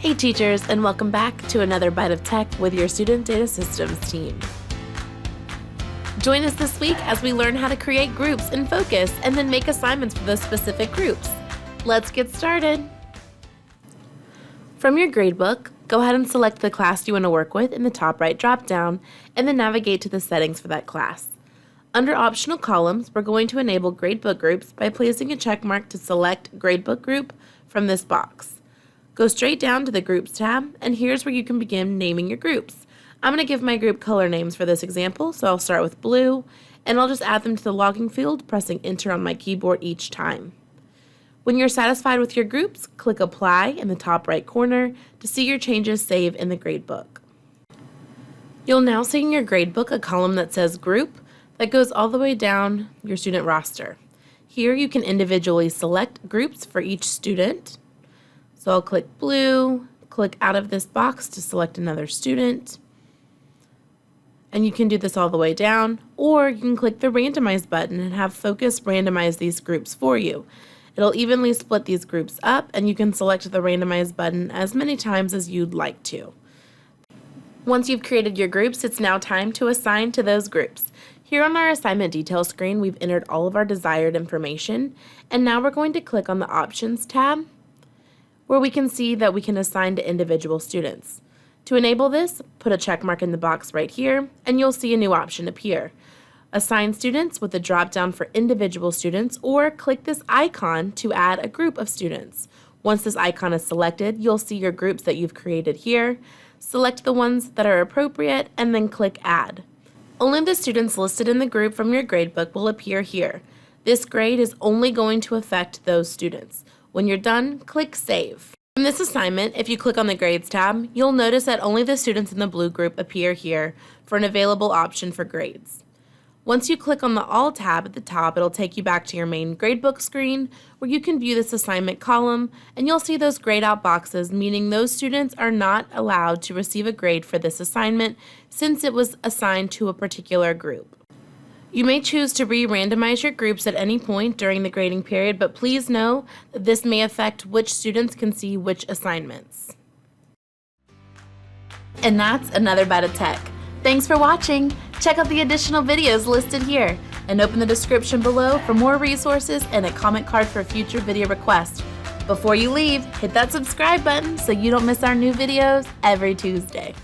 Hey teachers, and welcome back to another Byte of Tech with your Student Data Systems team. Join us this week as we learn how to create groups in Focus and then make assignments for those specific groups. Let's get started. From your gradebook, go ahead and select the class you want to work with in the top right dropdown and then navigate to the settings for that class. Under optional columns, we're going to enable gradebook groups by placing a check mark to select gradebook group from this box. Go straight down to the Groups tab, and here's where you can begin naming your groups. I'm going to give my group color names for this example, so I'll start with blue, and I'll just add them to the logging field, pressing Enter on my keyboard each time. When you're satisfied with your groups, click Apply in the top right corner to see your changes save in the gradebook. You'll now see in your gradebook a column that says Group that goes all the way down your student roster. Here you can individually select groups for each student. So I'll click blue, click out of this box to select another student. And you can do this all the way down, or you can click the randomize button and have Focus randomize these groups for you. It'll evenly split these groups up, and you can select the randomize button as many times as you'd like to. Once you've created your groups, it's now time to assign to those groups. Here on our assignment details screen, we've entered all of our desired information, and now we're going to click on the Options tab, where we can see that we can assign to individual students. To enable this, put a check mark in the box right here, and you'll see a new option appear. Assign students with the drop-down for individual students, or click this icon to add a group of students. Once this icon is selected, you'll see your groups that you've created here. Select the ones that are appropriate, and then click Add. Only the students listed in the group from your gradebook will appear here. This grade is only going to affect those students. When you're done, click Save. From this assignment, if you click on the Grades tab, you'll notice that only the students in the blue group appear here for an available option for grades. Once you click on the All tab at the top, it'll take you back to your main gradebook screen where you can view this assignment column, and you'll see those grayed out boxes, meaning those students are not allowed to receive a grade for this assignment since it was assigned to a particular group. You may choose to re-randomize your groups at any point during the grading period, but please know that this may affect which students can see which assignments. And that's another Byte of Tech. Thanks for watching. Check out the additional videos listed here and open the description below for more resources and a comment card for future video requests. Before you leave, hit that subscribe button so you don't miss our new videos every Tuesday.